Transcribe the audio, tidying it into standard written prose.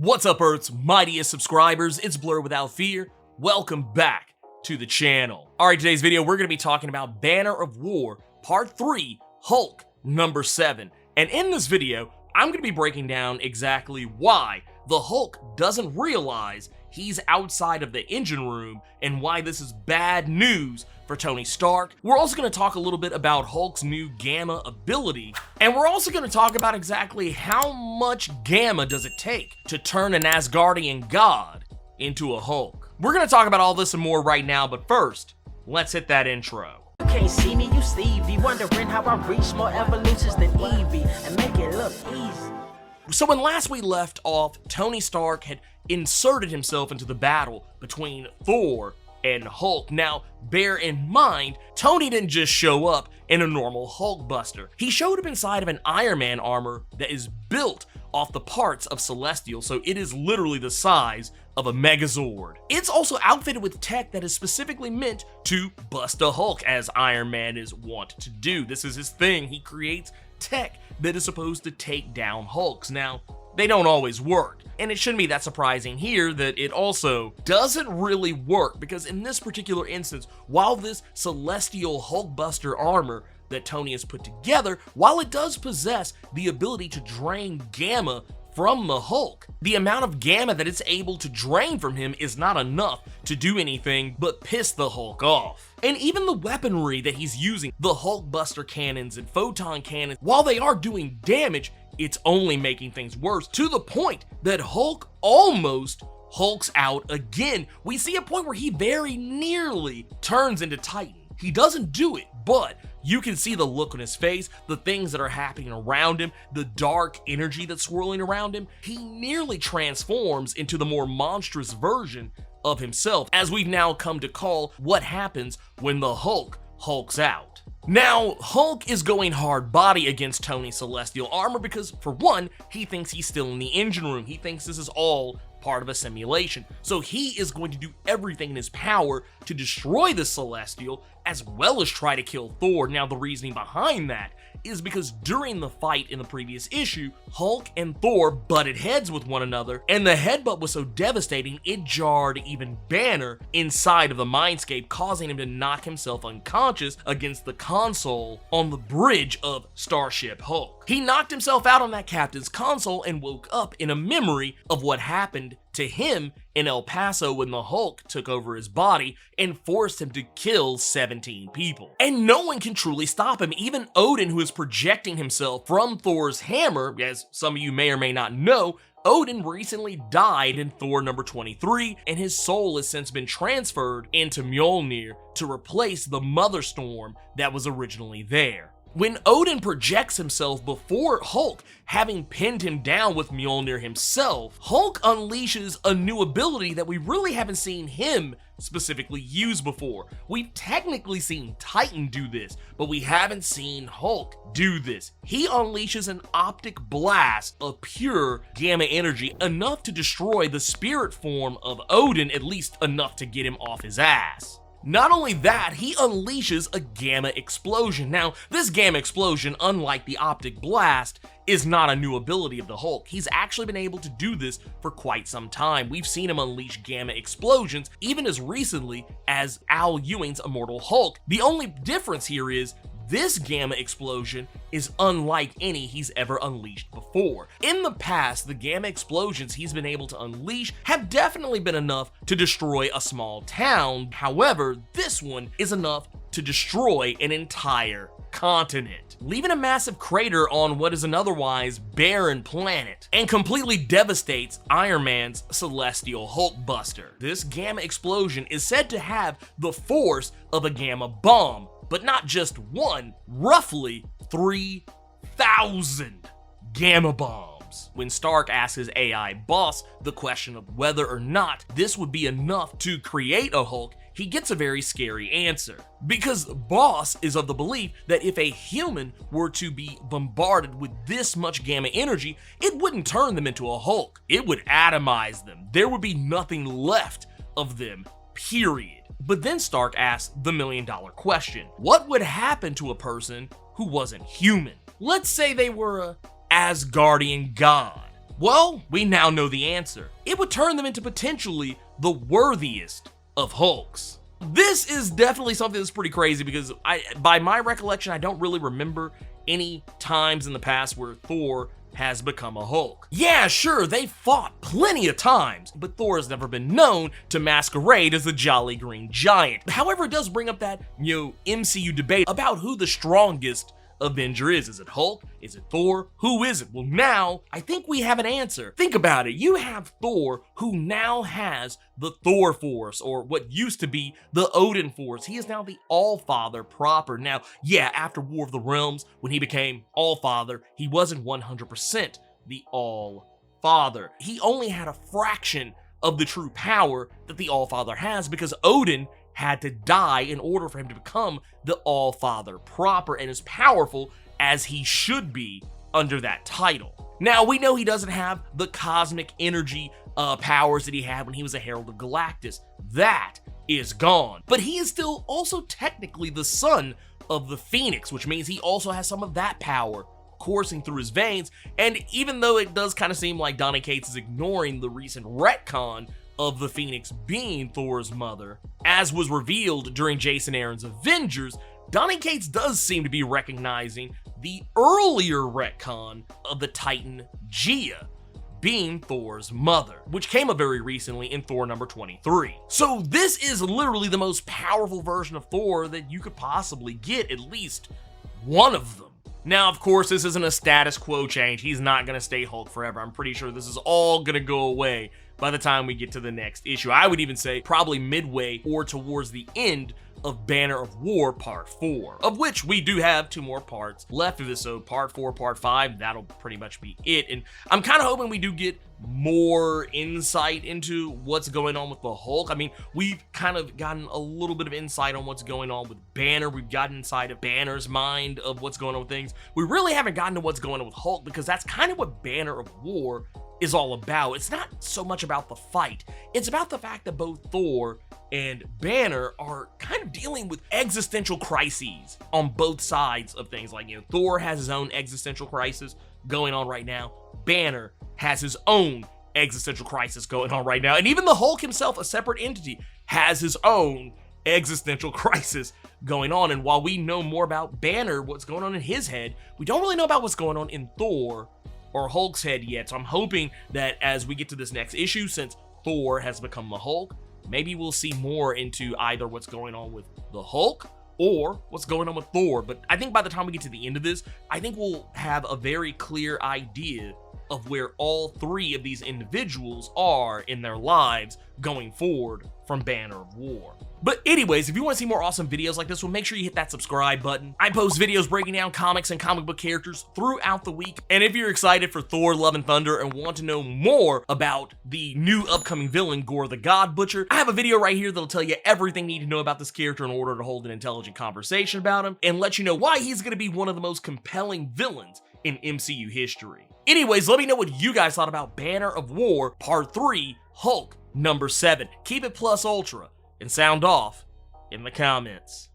What's up, Earth's mightiest subscribers? It's Blerd without fear. Welcome back to the channel. Alright, today's video, we're going to be talking about Banner of War, Part 3, Hulk number 7. And in this video, I'm going to be breaking down exactly why the Hulk doesn't realize he's outside of the engine room and why this is bad news for Tony Stark. We're also going to talk a little bit about Hulk's new Gamma ability, and we're also going to talk about exactly how much Gamma does it take to turn an Asgardian god into a Hulk. We're going to talk about all this and more right now, but first, let's hit that intro. You can't see me, you Stevie, wondering how I reach more evolutions than Evie and make it look easy. So when last we left off, Tony Stark had inserted himself into the battle between Thor and Hulk. Now, bear in mind, Tony didn't just show up in a normal Hulk buster. He showed up inside of an Iron Man armor that is built off the parts of Celestial, so it is literally the size of a Megazord. It's also outfitted with tech that is specifically meant to bust a Hulk, as Iron Man is wont to do. This is his thing. He creates tech that is supposed to take down Hulks. Now, they don't always work, and it shouldn't be that surprising here that it also doesn't really work, because in this particular instance, while this Celestial Hulkbuster armor that Tony has put together, while it does possess the ability to drain Gamma from the Hulk, the amount of Gamma that it's able to drain from him is not enough to do anything but piss the Hulk off. And even the weaponry that he's using, the Hulkbuster cannons and photon cannons, while they are doing damage, it's only making things worse, to the point that Hulk almost hulks out again. We see a point where he very nearly turns into Titan. He doesn't do it, but you can see the look on his face, the things that are happening around him, the dark energy that's swirling around him. He nearly transforms into the more monstrous version of himself, as we've now come to call what happens when the Hulk hulks out. Now, Hulk is going hard body against Tony's Celestial armor because, for one, he thinks he's still in the engine room. He thinks this is all part of a simulation. So he is going to do everything in his power to destroy the Celestial, as well as try to kill Thor. Now, the reasoning behind that is because during the fight in the previous issue, Hulk and Thor butted heads with one another, and the headbutt was so devastating it jarred even Banner inside of the Mindscape, causing him to knock himself unconscious against the console on the bridge of Starship Hulk. He knocked himself out on that captain's console and woke up in a memory of what happened to him in El Paso when the Hulk took over his body and forced him to kill 17 people. And no one can truly stop him. Even Odin, who is projecting himself from Thor's hammer, as some of you may or may not know, Odin recently died in Thor number 23, and his soul has since been transferred into Mjolnir to replace the Mother Storm that was originally there. When Odin projects himself before Hulk, having pinned him down with Mjolnir himself, Hulk unleashes a new ability that we really haven't seen him specifically use before. We've technically seen Titan do this, but we haven't seen Hulk do this. He unleashes an optic blast of pure gamma energy, enough to destroy the spirit form of Odin, at least enough to get him off his ass. Not only that, he unleashes a gamma explosion. Now, this gamma explosion, unlike the optic blast, is not a new ability of the Hulk. He's actually been able to do this for quite some time. We've seen him unleash gamma explosions even as recently as Al Ewing's Immortal Hulk. The only difference here is this gamma explosion is unlike any he's ever unleashed before. In the past, the gamma explosions he's been able to unleash have definitely been enough to destroy a small town. However, this one is enough to destroy an entire continent, leaving a massive crater on what is an otherwise barren planet, and completely devastates Iron Man's Celestial Hulkbuster. This gamma explosion is said to have the force of a gamma bomb, but not just one, roughly 3,000 gamma bombs. When Stark asks his AI boss the question of whether or not this would be enough to create a Hulk, he gets a very scary answer. Because Boss is of the belief that if a human were to be bombarded with this much gamma energy, it wouldn't turn them into a Hulk. It would atomize them. There would be nothing left of them, period. But then Stark asks the million-dollar question. What would happen to a person who wasn't human? Let's say they were a Asgardian god. Well, we now know the answer. It would turn them into potentially the worthiest of Hulks. This is definitely something that's pretty crazy because by my recollection, I don't really remember any times in the past where Thor has become a Hulk. Yeah, sure, they fought plenty of times, but Thor has never been known to masquerade as a jolly green giant. However, it does bring up that, MCU debate about who the strongest Avenger is. Is it Hulk? Is it Thor? Who is it? Well, now I think we have an answer. Think about it. You have Thor, who now has the Thor Force, or what used to be the Odin Force. He is now the All-Father proper. Now, yeah, after War of the Realms, when he became All-Father, he wasn't 100% the All-Father. He only had a fraction of the true power that the All-Father has because Odin had to die in order for him to become the All-Father proper and as powerful as he should be under that title. Now, we know he doesn't have the cosmic energy powers that he had when he was a Herald of Galactus. That is gone. But he is still also technically the son of the Phoenix, which means he also has some of that power coursing through his veins. And even though it does kind of seem like Donny Cates is ignoring the recent retcon of the Phoenix being Thor's mother, as was revealed during Jason Aaron's Avengers, Donny Cates does seem to be recognizing the earlier retcon of the Titan Gia being Thor's mother, which came up very recently in Thor number 23. So this is literally the most powerful version of Thor that you could possibly get, at least one of them. Now, of course, this isn't a status quo change. He's not going to stay Hulk forever. I'm pretty sure this is all going to go away by the time we get to the next issue. I would even say probably midway or towards the end of Banner of War Part 4, of which we do have 2 more parts left of this. So Part 4, Part 5, that'll pretty much be it. And I'm kind of hoping we do get more insight into what's going on with the Hulk. I mean, we've kind of gotten a little bit of insight on what's going on with Banner. We've gotten inside of Banner's mind of what's going on with things. We really haven't gotten to what's going on with Hulk because that's kind of what Banner of War is all about. It's not so much about the fight. It's about the fact that both Thor and Banner are kind of dealing with existential crises on both sides of things. Like, Thor has his own existential crisis going on right now. Banner has his own existential crisis going on right now. And even the Hulk himself, a separate entity, has his own existential crisis going on. And while we know more about Banner, what's going on in his head, we don't really know about what's going on in Thor or Hulk's head yet. So I'm hoping that as we get to this next issue, since Thor has become the Hulk, maybe we'll see more into either what's going on with the Hulk or what's going on with Thor. But I think by the time we get to the end of this, I think we'll have a very clear idea of where all 3 of these individuals are in their lives going forward from Banner of War. But anyways, if you want to see more awesome videos like this one, make sure you hit that subscribe button. I post videos breaking down comics and comic book characters throughout the week. And if you're excited for Thor Love and Thunder and want to know more about the new upcoming villain, Gore the God Butcher, I have a video right here that'll tell you everything you need to know about this character in order to hold an intelligent conversation about him and let you know why he's going to be one of the most compelling villains in MCU history. Anyways, let me know what you guys thought about Banner of War Part 3, Hulk number 7. Keep it plus ultra and sound off in the comments.